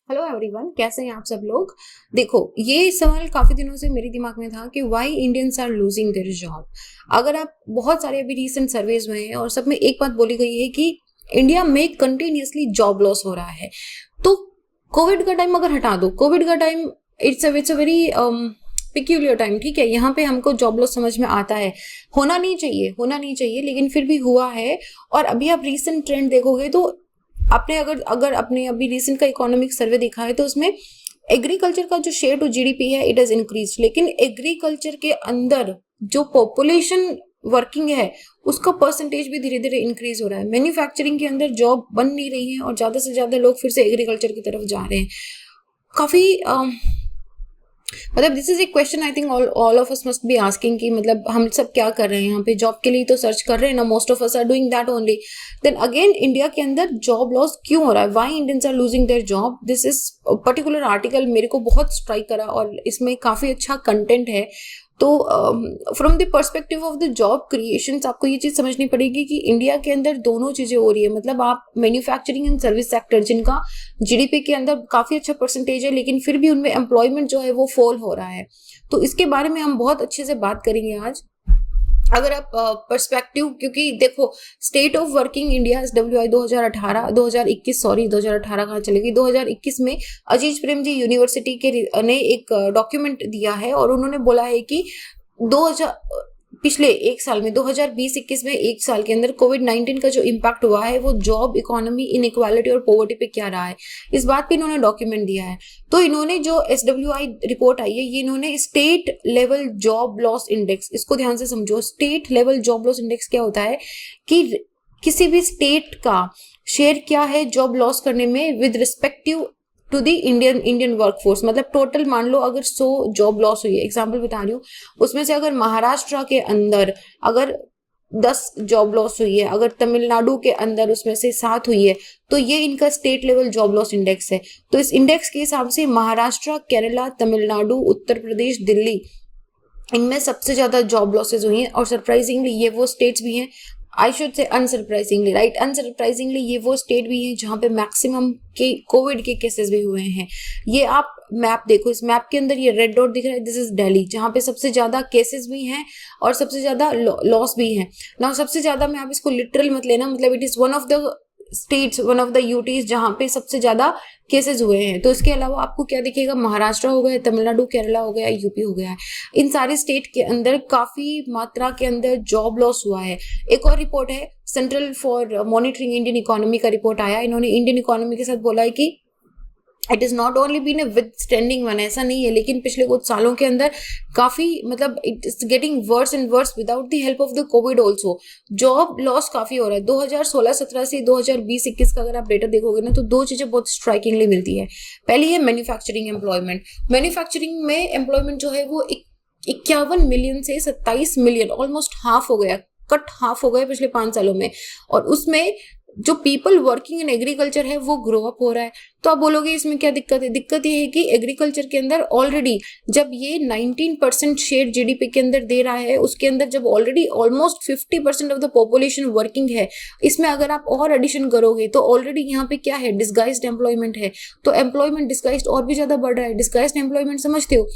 Hello everyone, कैसे हैं आप सब लोग। देखो, ये सवाल काफी दिनों से मेरे दिमाग में था कि why Indians are losing their job. अगर आप बहुत सारे अभी रीसेंट सर्वेज हुए हैं और सब में एक बात बोली गई है कि इंडिया में कंटिन्यूअसली जॉब लॉस हो रहा है। तो कोविड का टाइम अगर हटा दो, कोविड का time it's a very peculiar time, ठीक है। यहाँ पे हमको जॉब लॉस समझ में आता है, होना नहीं चाहिए, लेकिन फिर भी हुआ है। और अभी आप रीसेंट ट्रेंड देखोगे तो आपने अगर अगर अपने अभी रिसेंट का इकोनॉमिक सर्वे देखा है तो उसमें एग्रीकल्चर का जो शेयर टू जीडीपी है इट इज इंक्रीज, लेकिन एग्रीकल्चर के अंदर जो पॉपुलेशन वर्किंग है उसका परसेंटेज भी धीरे धीरे इंक्रीज हो रहा है। मैन्युफैक्चरिंग के अंदर जॉब बन नहीं रही है और ज्यादा से ज्यादा लोग फिर से एग्रीकल्चर की तरफ जा रहे हैं। काफी मतलब this is a question I think all of us must be asking कि मतलब हम सब क्या कर रहे हैं यहाँ पे, जॉब के लिए तो सर्च कर रहे हैं ना, most of us are doing that only. Then again India के अंदर जॉब लॉस क्यों हो रहा है, why Indians are losing their job. This is particular article मेरे को बहुत स्ट्राइक करा और इसमें काफी अच्छा कंटेंट है। तो from the perspective of the job creations आपको ये चीज समझनी पड़ेगी कि इंडिया के अंदर दोनों चीजें हो रही है। मतलब आप मैन्युफैक्चरिंग एंड सर्विस सेक्टर जिनका जीडीपी के अंदर काफी अच्छा परसेंटेज है, लेकिन फिर भी उनमें एम्प्लॉयमेंट जो है वो फॉल हो रहा है। तो इसके बारे में हम बहुत अच्छे से बात करेंगे आज। अगर आप पर्सपेक्टिव, क्योंकि देखो स्टेट ऑफ वर्किंग इंडिया डब्ल्यूआई 2018 कहाँ चलेगी, 2021 में अजीज प्रेम जी यूनिवर्सिटी के ने एक डॉक्यूमेंट दिया है और उन्होंने बोला है कि 2000 पिछले एक साल में 2020-21 में एक साल के अंदर कोविड-19 का जो इम्पैक्ट हुआ है वो जॉब, इकोनॉमी, इनइक्वालिटी और पॉवर्टी पे क्या रहा है, इस बात पे इन्होंने डॉक्यूमेंट दिया है। तो इन्होंने जो SWI रिपोर्ट आई है, ये इन्होंने state level job loss index, इसको ध्यान से समझो। State level job loss index क्या होता है कि किसी भी स्टेट का शेयर क्या है जॉब लॉस करने में with respective to the Indian workforce. मतलब टोटल मान लो अगर 100 जॉब लॉस हुई है, एग्जाम्पल बता रही हूँ, उसमें से अगर महाराष्ट्र के अंदर अगर 10 जॉब लॉस हुई है, अगर तमिलनाडु के अंदर उसमें से 7 हुई है, तो ये इनका state level job loss index है। तो इस इंडेक्स के हिसाब से महाराष्ट्र, केरला, तमिलनाडु, उत्तर प्रदेश, दिल्ली, इनमें सबसे ज्यादा जॉब लॉसेज हुई हैं। और सरप्राइजिंगली ये वो स्टेट्स भी हैं, I should say unsurprisingly, right, unsurprisingly ये वो स्टेट भी हैं जहां पे मैक्सिमम के कोविड के केसेस भी हुए हैं। ये आप मैप देखो, इस मैप के अंदर ये रेड डॉट दिख रहा है, दिस इज दिल्ली, जहां पे सबसे ज्यादा केसेस भी हैं और सबसे ज्यादा लॉस भी हैं ना। सबसे ज्यादा में आप इसको लिटरल मत लेना, मतलब it is one of the states, one of the UTs जहां पे सबसे ज्यादा केसेस हुए हैं। तो इसके अलावा आपको क्या दिखेगा, महाराष्ट्र हो गया, तमिलनाडु, केरला हो गया, यूपी हो गया है। इन सारे स्टेट के अंदर काफी मात्रा के अंदर जॉब लॉस हुआ है। एक और रिपोर्ट है, central for monitoring Indian economy का रिपोर्ट आया, इन्होंने इंडियन इकोनॉमी के साथ बोला है कि it is not only been a withstanding one, ऐसा नहीं है, लेकिन पिछले कुछ सालों के अंदर काफी मतलब it is getting worse and worse without the help of the Covid also. Job loss काफी हो रहा है। 2016-17 से 2020-21 का अगर आप डेटा देखोगे ना तो दो चीजें बहुत स्ट्राइकिंगली मिलती है। पहली है मैन्युफैक्चरिंग एम्प्लॉयमेंट। मैन्युफैक्चरिंग में एम्प्लॉयमेंट जो है वो 51 मिलियन से 27 मिलियन, ऑलमोस्ट हाफ हो गया, कट हाफ हो गए पिछले 5 सालों में। और उसमें जो पीपल वर्किंग इन एग्रीकल्चर है वो ग्रो अप हो रहा है। तो आप बोलोगे इसमें क्या दिक्कत है, दिक्कत ये है कि एग्रीकल्चर के अंदर ऑलरेडी जब ये 19% शेयर जीडीपी के अंदर दे रहा है, उसके अंदर जब already almost 50% of the population working है, इसमें अगर आप और एडिशन करोगे तो ऑलरेडी यहाँ पे क्या है, डिस्गाइज्ड एम्प्लॉयमेंट है। तो एम्प्लॉयमेंट डिस्गाइज्ड और भी ज्यादा बढ़ रहा है। डिस्गाइज्ड एम्प्लॉयमेंट समझते हो,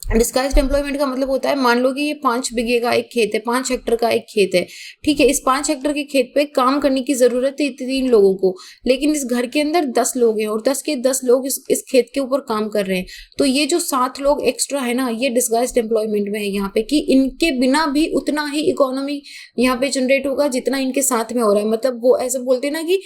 डिस्गाइज्ड एम्प्लॉयमेंट का मतलब होता है, मान लो कि ये 5 बीघे का एक खेत है, 5 हेक्टर का एक खेत है, ठीक है। इस 5 हेक्टर के खेत पे काम करने की जरूरत है 3 लोगों को, लेकिन इस घर के अंदर 10 लोग हैं और 10 के 10 लोग इस खेत के ऊपर काम कर रहे हैं। तो ये जो 7 लोग एक्स्ट्रा है ना, ये डिस्गाइज्ड एम्प्लॉयमेंट में है यहाँ पे, कि इनके बिना भी उतना ही इकोनॉमी यहाँ पे जनरेट होगा जितना इनके साथ में हो रहा है। मतलब वो ऐसे बोलते हैं ना कि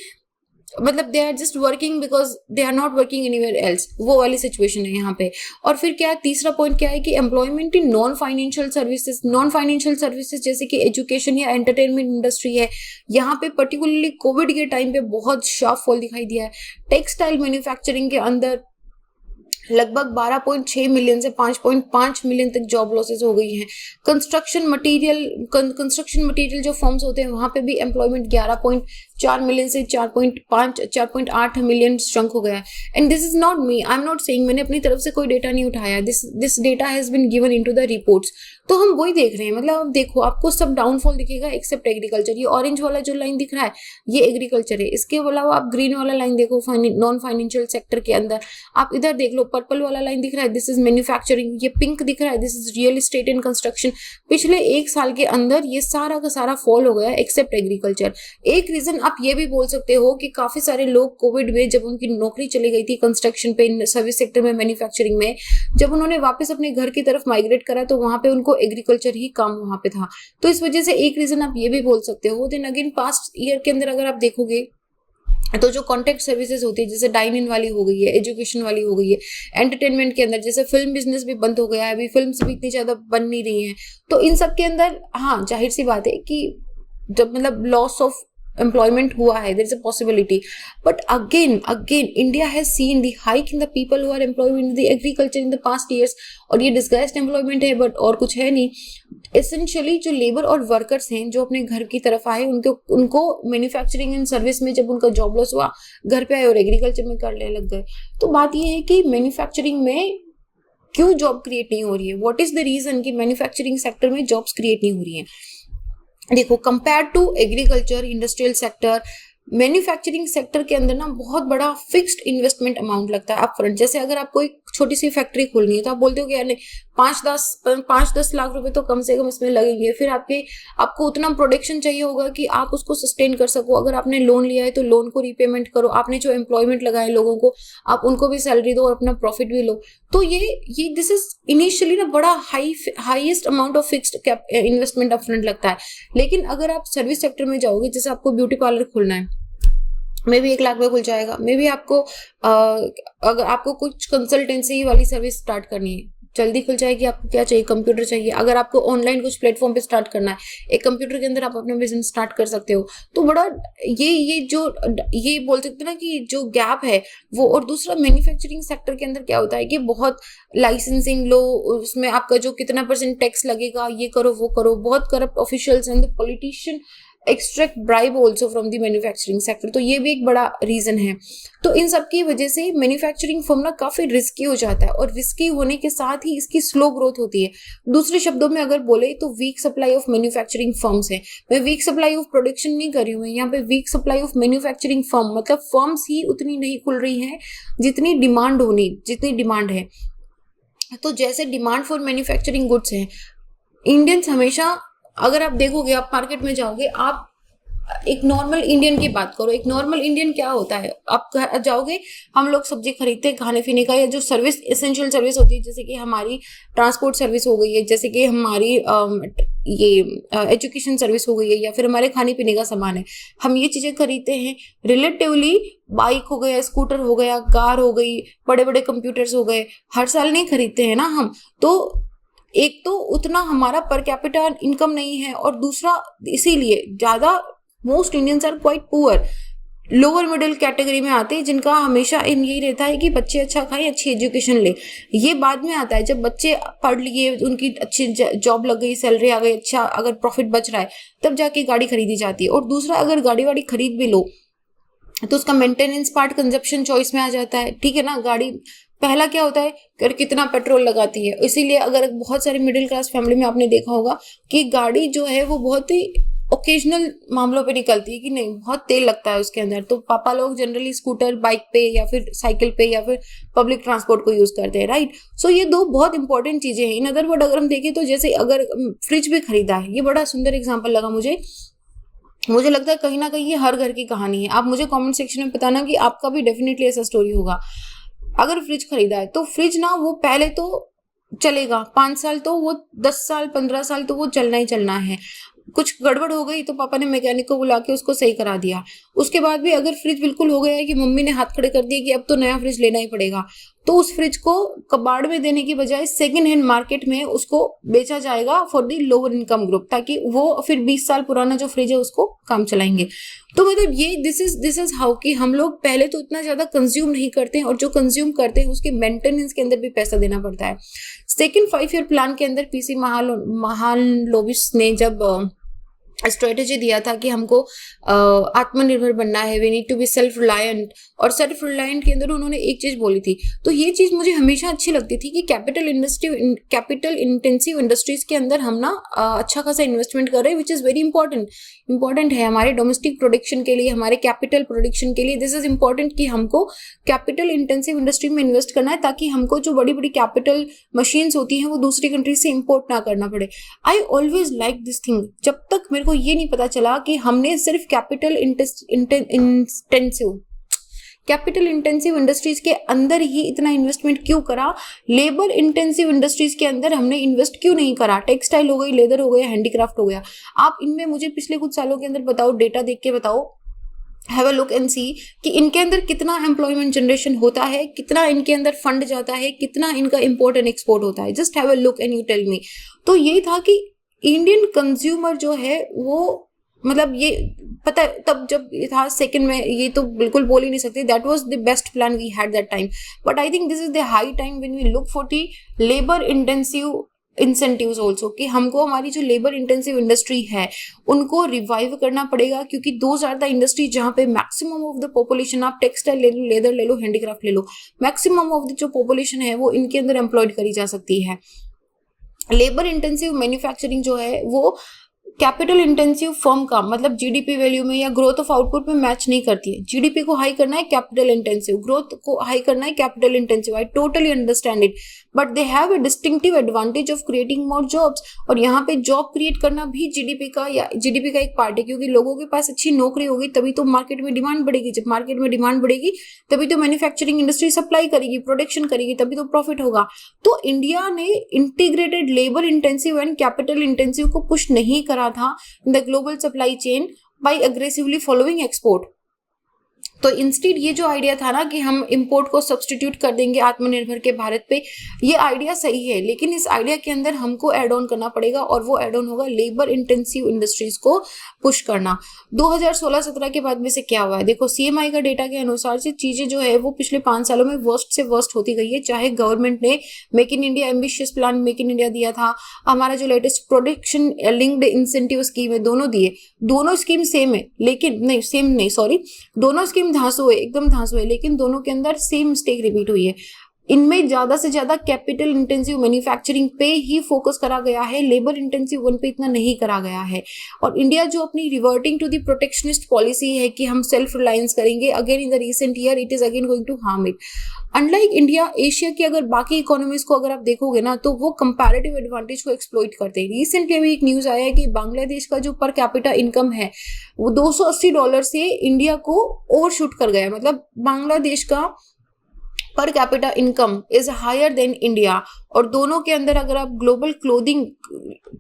मतलब they are just working because they are not working anywhere else, वो वाली सिचुएशन है यहाँ पे। और फिर क्या है, तीसरा पॉइंट क्या है कि employment in non financial services जैसे कि एजुकेशन या एंटरटेनमेंट इंडस्ट्री है, यहाँ पे पर्टिकुलरली कोविड के टाइम पे बहुत शार्प फॉल दिखाई दिया है। टेक्सटाइल मैन्युफैक्चरिंग के अंदर लगभग 12.6 मिलियन से 5.5 मिलियन तक जॉब लॉसेस हो गई हैं। कंस्ट्रक्शन मटेरियल जो फर्म्स होते हैं वहां पे भी एम्प्लॉयमेंट 11.4 मिलियन से 4.8 मिलियन श्रंक हो गया है। And this is not me, I am not saying, मैंने अपनी तरफ से कोई डेटा नहीं उठाया, this data has been given into the reports. तो हम वही देख रहे हैं, मतलब अब देखो आपको सब डाउनफॉल दिखेगा एक्सेप्ट एग्रीकल्चर। ये ऑरेंज वाला जो लाइन दिख रहा है ये एग्रीकल्चर है, इसके अलावा आप ग्रीन वाला लाइन देखो नॉन फाइनेंशियल सेक्टर के अंदर, आप इधर देख लो पर्पल वाला लाइन दिख रहा है, दिस इज मैन्युफैक्चरिंग, ये पिंक दिख रहा है this is real estate and construction. पिछले एक साल के अंदर ये सारा का सारा फॉल हो गया एक्सेप्ट एग्रीकल्चर। एक रीजन आप ये भी बोल सकते हो कि काफी सारे लोग कोविड में जब उनकी नौकरी चली गई थी कंस्ट्रक्शन पे, सर्विस सेक्टर में, मैन्युफैक्चरिंग में, जब उन्होंने वापस अपने घर की तरफ माइग्रेट करा तो वहां पे उनको एग्रीकल्चर ही काम वहां पे था। तो इस वजह से एक रीजन आप ये भी बोल सकते हो। देन अगेन पास्ट ईयर के अंदर अगर आप देखोगे तो जो कॉन्टेक्ट सर्विसेज होती है जैसे डाइन इन वाली हो गई है, एजुकेशन वाली हो गई है, एंटरटेनमेंट के अंदर जैसे फिल्म बिजनेस भी बंद हो गया है, अभी फिल्म्स भी इतनी ज्यादा बन नहीं रही हैं, तो इन सब के अंदर हाँ जाहिर सी बात है कि जब मतलब लॉस ऑफ employment हुआ है, there is a possibility, but again India has seen the hike in the people who are employed in the agriculture in the past years, और ये disguised employment है but और कुछ है नहीं। essentially जो लेबर और वर्कर्स हैं जो अपने घर की तरफ आए उनको मैन्युफैक्चरिंग एंड सर्विस में जब उनका जॉब लॉस हुआ घर पे आए और एग्रीकल्चर में करने लग गए। तो बात ये है कि मैन्युफैक्चरिंग में क्यों जॉब क्रिएट नहीं हो रही है, व्हाट इज द रीजन कि मैन्युफैक्चरिंग सेक्टर में जॉब्स क्रिएट नहीं हो रही है। देखो compare to agriculture, industrial sector, manufacturing sector के अंदर ना बहुत बड़ा फिक्स्ड इन्वेस्टमेंट अमाउंट लगता है अपफ्रंट। जैसे अगर आपको एक छोटी सी फैक्ट्री खोलनी है तो आप बोलते हो कि यार नहीं 5-10 लाख रुपए तो कम से कम इसमें लगेंगे, फिर आपको उतना प्रोडक्शन चाहिए होगा कि आप उसको सस्टेन कर सको। अगर आपने लोन लिया है तो लोन को रीपेमेंट करो, आपने जो एम्प्लॉयमेंट लगाए लोगों को आप उनको भी सैलरी दो और अपना प्रॉफिट भी लो। तो ये दिस इज इनिशियली ना बड़ा highest amount of fixed investment upfront लगता है। लेकिन अगर आप सर्विस सेक्टर में जाओगे, जैसे आपको ब्यूटी पार्लर खोलना है, मे भी 1 लाख में खुल जाएगा, मे भी आपको अगर आपको कुछ कंसल्टेंसी वाली सर्विस स्टार्ट करनी है जल्दी खुल जाएगी। आपको क्या चाहिए, कंप्यूटर चाहिए। अगर आपको ऑनलाइन कुछ प्लेटफॉर्म पे स्टार्ट करना है, एक कंप्यूटर के अंदर आप अपना बिजनेस स्टार्ट कर सकते हो। तो बड़ा ये बोल सकते ना कि जो गैप है वो। और दूसरा मैन्युफैक्चरिंग सेक्टर के अंदर क्या होता है कि बहुत लाइसेंसिंग लो, उसमें आपका जो कितना % टैक्स लगेगा, ये करो वो करो, बहुत corrupt officials and the politician extract bribe also from the manufacturing sector. तो ये भी एक बड़ा रीजन है। तो इन सब की वजह से मैन्युफैक्चरिंग फर्म ना काफी रिस्की हो जाता है, और रिस्की होने के साथ ही इसकी स्लो ग्रोथ होती है। दूसरे शब्दों में अगर बोले तो weak supply of manufacturing firms है। मैं वीक सप्लाई ऑफ प्रोडक्शन नहीं कर रही हूँ, यहाँ पे weak supply of manufacturing firm, मतलब फर्म्स ही उतनी नहीं खुल रही हैं जितनी डिमांड है। तो जैसे डिमांड फॉर मैन्युफैक्चरिंग गुड्स है, इंडियंस हमेशा, अगर आप देखोगे, आप मार्केट में जाओगे, आप एक नॉर्मल इंडियन की बात करो, एक नॉर्मल इंडियन क्या होता है, आप जाओगे, हम लोग सब्जी खरीदते हैं खाने पीने का, या जो सर्विस एसेंशियल सर्विस होती है, जैसे कि हमारी ट्रांसपोर्ट सर्विस हो गई है, जैसे कि हमारी एजुकेशन सर्विस हो गई है, या फिर हमारे खाने पीने का सामान है, हम ये चीजें खरीदते हैं। रिलेटिवली बाइक हो गया, स्कूटर हो गया, कार हो गई, बड़े बड़े कंप्यूटर्स हो गए, हर साल नहीं खरीदते हैं ना हम। तो एक तो उतना हमारा पर कैपिटा इनकम नहीं है, और दूसरा इसीलिए ज्यादा most Indians are quite poor, lower middle category में आते हैं, जिनका हमेशा इन यही रहता है कि बच्चे अच्छा खाएं, अच्छी एजुकेशन ले। ये बाद में आता है जब बच्चे पढ़ लिए, उनकी अच्छी जॉब लग गई, सैलरी आ गई, अच्छा अगर प्रॉफिट बच रहा है, तब जाके गाड़ी खरीदी जाती है। और दूसरा, अगर गाड़ी वाड़ी खरीद भी लो तो उसका मेंटेनेंस पार्ट कंजप्शन चॉइस में आ जाता है, ठीक है ना। गाड़ी पहला क्या होता है कि कितना पेट्रोल लगाती है, इसीलिए अगर बहुत सारे मिडिल क्लास फैमिली में आपने देखा होगा कि गाड़ी जो है वो बहुत ही ओकेजनल मामलों पे निकलती है कि नहीं बहुत तेल लगता है उसके अंदर, तो पापा लोग जनरली स्कूटर, बाइक पे या फिर साइकिल पे या फिर पब्लिक ट्रांसपोर्ट को यूज करते हैं, राइट। सो ये दो बहुत इंपॉर्टेंट चीजें हैं। इन अदर वर्ड अगर हम देखें तो जैसे अगर फ्रिज भी खरीदा है, ये बड़ा सुंदर एग्जाम्पल लगा मुझे लगता है कहीं ना कहीं ये हर घर की कहानी है। आप मुझे कमेंट सेक्शन में बताना कि आपका भी डेफिनेटली ऐसा स्टोरी होगा। अगर फ्रिज खरीदा है तो फ्रिज ना वो पहले तो चलेगा 5 साल, तो वो 10 साल 15 साल तो वो चलना ही चलना है। कुछ गड़बड़ हो गई तो पापा ने मैकेनिक को बुला के उसको सही करा दिया। उसके बाद भी अगर फ्रिज बिल्कुल हो गया है कि मम्मी ने हाथ खड़े कर दिए कि अब तो नया फ्रिज लेना ही पड़ेगा, तो उस फ्रिज को कबाड़ में देने की बजाय सेकेंड हैंड मार्केट में उसको बेचा जाएगा for the lower income group, ताकि वो फिर 20 साल पुराना जो फ्रिज है उसको काम चलाएंगे। तो मतलब ये दिस इज हाउ कि हम लोग पहले तो इतना ज्यादा कंज्यूम नहीं करते हैं, और जो कंज्यूम करते हैं उसके मेंटेनेंस के अंदर भी पैसा देना पड़ता है। सेकेंड 5 ईयर प्लान के अंदर पीसी महालनोबिस ने जब स्ट्रेटेजी दिया था कि हमको आत्मनिर्भर बनना है, we need to be self reliant, और सेल्फ रिलायंट के अंदर उन्होंने एक चीज बोली थी। तो ये चीज मुझे हमेशा अच्छी लगती थी कि कैपिटल इंटेंसिव इंडस्ट्रीज के अंदर हम ना अच्छा खासा इन्वेस्टमेंट कर रहे हैं, विच इज वेरी इंपॉर्टेंट है हमारे डोमेस्टिक प्रोडक्शन के लिए, हमारे कैपिटल प्रोडक्शन के लिए। दिस इज इंपॉर्टेंट कि हमको कैपिटल इंटेंसिव इंडस्ट्री में इन्वेस्ट करना है, ताकि हमको जो बड़ी बड़ी कैपिटल मशीन्स होती हैं वो दूसरी कंट्री से इंपोर्ट ना करना पड़े। I always like this thing, जब तक मेरे को ये नहीं पता चला कि हमने सिर्फ कैपिटल इंटेंसिव इंडस्ट्रीज के अंदर ही इतना इन्वेस्टमेंट क्यों करा, लेबर इंटेंसिव इंडस्ट्रीज के अंदर हमने इन्वेस्ट क्यों नहीं करा। टेक्सटाइल हो गई, लेदर हो गया, हैंडीक्राफ्ट हो गया, आप इनमें मुझे पिछले कुछ सालों के अंदर बताओ, डेटा देख के बताओ, हैव अ लुक एंड सी कि इनके अंदर कितना एम्प्लॉयमेंट जनरेशन होता है, कितना इनके अंदर फंड जाता है, कितना इनका इंपोर्ट एंड एक्सपोर्ट होता है। Just have a look and you tell me. तो ये था कि इंडियन कंज्यूमर जो है वो, मतलब ये पता है तब जब ये था सेकंड में, ये तो बिल्कुल बोल ही नहीं सकते that was the best plan we had that time, but I think this is the high time when we look for the labour intensive incentives also, कि हमको हमारी जो लेबर इंटेंसिव इंडस्ट्री है उनको रिवाइव करना पड़ेगा, क्योंकि दोज आर द इंडस्ट्री जहाँ पे मैक्सिमम ऑफ द पॉपुलेशन, आप टेक्सटाइल ले लो, लेदर ले लो, हैंडीक्राफ्ट ले लो, मैक्सिमम ऑफ द जो पॉपुलेशन है वो इनके अंदर एम्प्लॉयड करी जा सकती है। लेबर इंटेंसिव मैन्युफैक्चरिंग जो है वो कैपिटल इंटेंसिव फर्म का मतलब जीडीपी वैल्यू में या ग्रोथ ऑफ आउटपुट में मैच नहीं करती है। जीडीपी को हाई करना है कैपिटल इंटेंसिव, ग्रोथ को हाई करना है capital intensive, I totally understand it, but they have a distinctive advantage of creating more jobs. और यहाँ पे जॉब क्रिएट करना भी जीडीपी का एक पार्ट है, क्योंकि लोगों के पास अच्छी नौकरी होगी तभी तो मार्केट में डिमांड बढ़ेगी, जब मार्केट में डिमांड बढ़ेगी तभी तो मैन्युफैक्चरिंग इंडस्ट्री सप्लाई करेगी, प्रोडक्शन करेगी, तभी तो प्रॉफिट होगा। तो इंडिया ने integrated labour intensive and capital intensive को पुश नहीं करा था in the global supply chain by aggressively following export. तो इंस्टेड ये जो आइडिया था ना कि हम इंपोर्ट को सब्सटीट्यूट कर देंगे आत्मनिर्भर के भारत पे, ये आइडिया सही है, लेकिन इस आइडिया के अंदर हमको एड ऑन करना पड़ेगा, और वो एड ऑन होगा लेबर इंटेंसिव इंडस्ट्रीज को पुश करना। 2016-17 के बाद में से क्या हुआ है, देखो सीएमआई का डेटा के अनुसार से चीजें जो है वो पिछले 5 सालों में वर्स्ट से वर्स्ट होती गई है। चाहे गवर्नमेंट ने make in India ambitious plan make in India दिया था, हमारा जो latest production linked incentive scheme है, दोनों दिए, दोनों स्कीम सेम है, लेकिन नहीं सेम नहीं सॉरी दोनों स्कीम धांसू है, एकदम धांसू है, लेकिन दोनों के अंदर सेम मिस्टेक रिपीट हुई है। इनमें ज्यादा से ज्यादा कैपिटल इंटेंसिव मैन्युफैक्चरिंग पे ही फोकस करा गया है, लेबर इंटेंसिव वन पे इतना नहीं करा गया है। और इंडिया जो अपनी reverting to the protectionist policy है कि हम सेल्फ रिलायंस करेंगे, again in the recent year it is again going to harm it. Unlike India, Asia की अगर बाकी इकोनॉमीज को अगर आप देखोगे ना तो वो कंपैरेटिव एडवांटेज को एक्सप्लॉइट करते हैं। रिसेंटली अभी एक न्यूज आया है कि बांग्लादेश का जो पर कैपिटा इनकम है वो $280 से इंडिया को ओवर शूट कर गया, मतलब बांग्लादेश का per capita income is higher than India. और दोनों के अंदर अगर आप ग्लोबल क्लोथिंग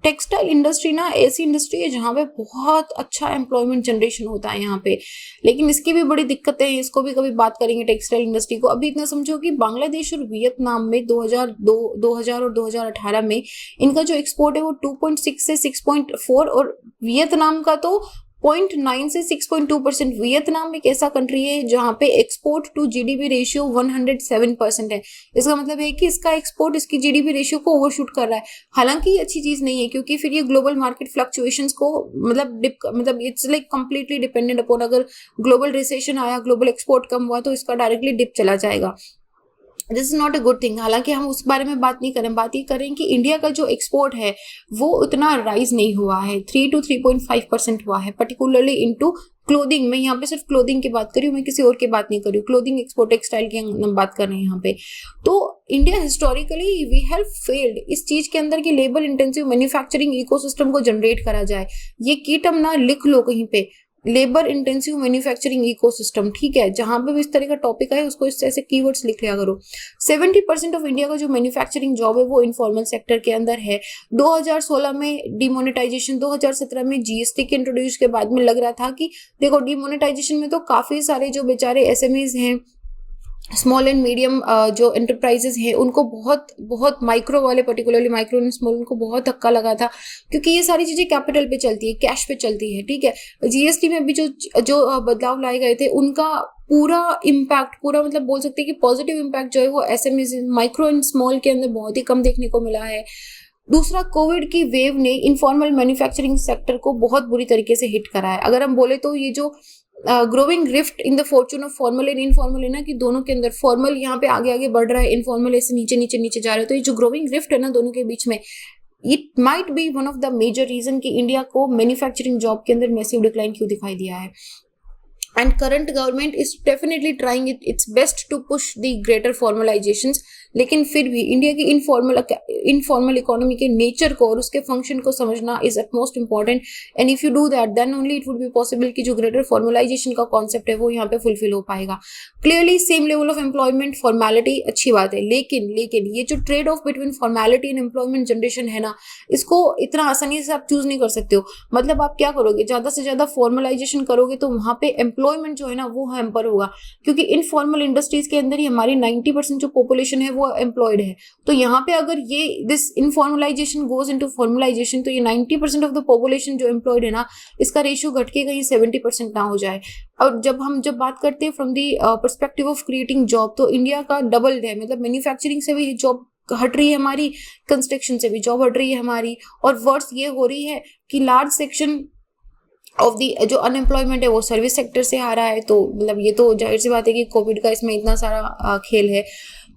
टेक्सटाइल इंडस्ट्री ना ऐसी इंडस्ट्री है जहाँ पे बहुत अच्छा एम्प्लॉयमेंट जनरेशन होता है यहाँ पे, लेकिन इसकी भी बड़ी दिक्कतें हैं, इसको भी कभी बात करेंगे टेक्सटाइल इंडस्ट्री को। अभी इतना समझो कि बांग्लादेश और वियतनाम में 2000 और 2018 में इनका जो एक्सपोर्ट है वो 2.6 से 6.4, और वियतनाम का तो 0.9 से 6.2%। वियतनाम एक ऐसा कंट्री है जहां पे एक्सपोर्ट टू जीडीपी रेशियो 107% है। इसका मतलब है कि इसका एक्सपोर्ट इसकी जीडीपी रेशियो को ओवरशूट कर रहा है। हालांकि ये अच्छी चीज नहीं है, क्योंकि फिर ये ग्लोबल मार्केट फ्लक्चुएशंस को मतलब it's like completely dependent upon, अगर ग्लोबल रिसेशन आया, ग्लोबल एक्सपोर्ट कम हुआ तो इसका डायरेक्टली डिप चला जाएगा। This is not a good thing. हालांकि हम उस बारे में बात नहीं करें, बात ये करें कि इंडिया का जो एक्सपोर्ट है वो उतना राइज नहीं हुआ है, 3 to 3.5% हुआ है, पर्टिकुलरली इनटू क्लोथिंग। मैं यहाँ पे सिर्फ क्लोथिंग की बात करी हूँ, मैं किसी और की बात नहीं करी हूँ, क्लोथिंग एक्सपोर्ट टेक्सटाइल की हम बात कर रहे हैं यहाँ पे। तो India historically we have failed इस चीज के अंदर कि लेबर इंटेंसिव मैन्युफैक्चरिंग इकोसिस्टम को जनरेट करा जाए। ये की टर्म ना लिख लो कहीं पे, लेबर इंटेंसिव मैन्युफैक्चरिंग इकोसिस्टम, ठीक है, जहां पे भी इस तरह का टॉपिक है उसको इस ऐसे कीवर्ड्स लिख लिया करो। 70% ऑफ इंडिया का जो मैन्युफैक्चरिंग जॉब है वो इनफॉर्मल सेक्टर के अंदर है। 2016 में डिमोनेटाइजेशन, 2017 में जीएसटी के इंट्रोड्यूस के बाद में लग रहा था कि देखो डिमोनेटाइजेशन में तो काफी सारे जो बेचारे एसएमईज हैं, स्मॉल एंड मीडियम जो एंटरप्राइजेस हैं, उनको बहुत माइक्रो वाले, पर्टिकुलरली माइक्रो एंड स्मॉल, उनको बहुत धक्का लगा था, क्योंकि ये सारी चीजें कैपिटल पे चलती है, कैश पे चलती है, ठीक है। जीएसटी में भी जो बदलाव लाए गए थे उनका पूरा इम्पैक्ट, पूरा मतलब बोल सकते हैं कि पॉजिटिव इम्पैक्ट जो है वो एसएमई माइक्रो एंड स्मॉल के अंदर बहुत ही कम देखने को मिला है। दूसरा, कोविड की वेव ने इनफॉर्मल मैन्युफैक्चरिंग सेक्टर को बहुत बुरी तरीके से हिट करा है। अगर हम बोले तो ये जो growing rift in the Fortune of formal and informal है ना, कि दोनों के अंदर फॉर्मल यहाँ पे आगे आगे बढ़ रहा है, इनफॉर्मल ऐसे नीचे नीचे नीचे जा रहा है, तो ये जो ग्रोइंग रिफ्ट है ना दोनों के बीच में, it might be one of the major reason कि इंडिया को मैन्युफैक्चरिंग जॉब के अंदर मैसिव डिक्लाइन क्यों दिखाई दिया है। And current government is definitely trying its best to push the greater formalizations, लेकिन फिर भी इंडिया की इनफॉर्मल इकोनॉमी के नेचर को और उसके फंक्शन को समझना is at most important. And if you do that then only it would be possible कि जो ग्रेटर फॉर्मलाइजेशन का कॉन्सेप्ट है वो यहाँ पे फुलफिल हो पाएगा। Clearly same level of employment, formality अच्छी बात है, लेकिन ये जो trade off between formality and employment generation है ना, इसको इतना आसानी से आप चूज नहीं कर सकते हो। मतलब आप क्या करोगे, ज्यादा से ज्यादा फॉर्मलाइजेशन करोगे तो वहां पे एम्प्लॉयमेंट जो है ना वो हैम्पर होगा, क्योंकि इनफॉर्मल इंडस्ट्रीज के अंदर ही हमारी 90% जो पॉपुलेशन है वो एम्प्लॉयड है। तो यहाँ पे अगर ये this informalisation goes into formalisation, तो ये 90% ऑफ द पॉपुलेशन जो एम्प्लॉयड है ना, इसका रेशियो घट के कहीं 70% ना हो जाए। और जब बात करते हैं from the perspective of creating job, तो इंडिया का डबल है, मतलब मैन्युफैक्चरिंग से भी जॉब हट रही है हमारी, कंस्ट्रक्शन से भी जॉब हट रही है हमारी, और वर्स ये हो रही है कि लार्ज सेक्शन ऑफ दी जो अनएम्प्लॉयमेंट है वो सर्विस सेक्टर से आ रहा है। तो मतलब ये तो जाहिर सी बात है कि कोविड का इसमें इतना सारा खेल है।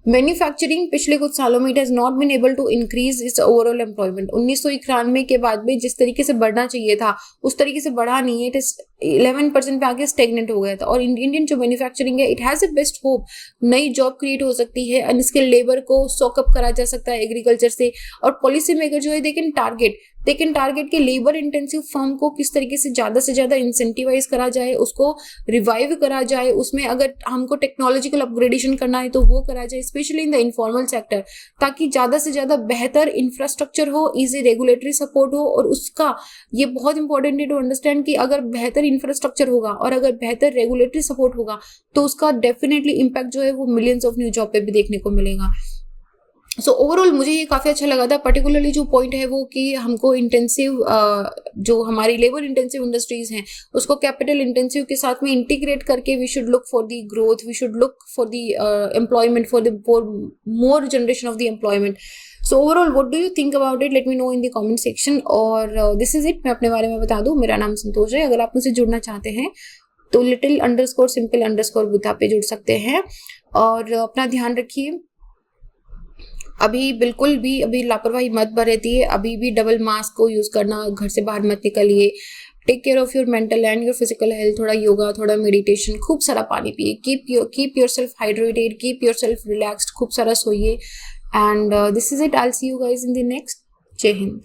मैन्युफैक्चरिंग पिछले कुछ सालों में it has not been able to increase its overall employment. 1991 के बाद में जिस तरीके से बढ़ना चाहिए था उस तरीके से बढ़ा नहीं है, इट इज 11% पे आके स्टेगनेंट हो गया था। और इंडियन जो मैन्युफैक्चरिंग है it has a best hope, नई जॉब क्रिएट हो सकती है, अनस्किल्ड लेबर को सॉकअप करा जा सकता है एग्रीकल्चर से, और पॉलिसी मेकर जो है दे कैन टारगेट के लेबर इंटेंसिव फर्म को किस तरीके से ज्यादा इंसेंटिवाइज करा जाए, उसको रिवाइव करा जाए, उसमें अगर हमको टेक्नोलॉजिकल अपग्रेडेशन करना है तो वो करा जाए, specially in the informal sector, ताकि ज्यादा से ज्यादा बेहतर इंफ्रास्ट्रक्चर हो, इजी रेगुलेटरी सपोर्ट हो। और उसका ये बहुत इंपॉर्टेंट है टू अंडरस्टैंड कि अगर बेहतर इंफ्रास्ट्रक्चर होगा और अगर बेहतर रेगुलेटरी सपोर्ट होगा तो उसका डेफिनेटली इम्पैक्ट जो है वो मिलियंस ऑफ न्यू जॉब पे भी देखने को मिलेगा। सो ओवरऑल मुझे ये काफी अच्छा लगा था, पर्टिकुलरली जो पॉइंट है वो कि हमको इंटेंसिव जो हमारी लेबर इंटेंसिव इंडस्ट्रीज हैं उसको कैपिटल इंटेंसिव के साथ में इंटीग्रेट करके we should look for the growth, we should look for the employment, for the more generation of the employment. So overall what do you think about it, let me know in the comment section. और this is it, मैं अपने बारे में बता दूं, मेरा नाम संतोष है। अगर आप मुझसे जुड़ना चाहते हैं तो little_simple_बुद्धा पे जुड़ सकते हैं। और अपना ध्यान रखिए, अभी बिल्कुल भी अभी लापरवाही मत बरतिए, अभी भी डबल मास्क को यूज करना, घर से बाहर मत निकलिए, take care of your mental and your physical health, थोड़ा योगा, थोड़ा मेडिटेशन, खूब सारा पानी पिए, keep yourself hydrated, keep yourself relaxed, खूब सारा सोइए। And this is it, I will see you guys in the next. जय हिंद।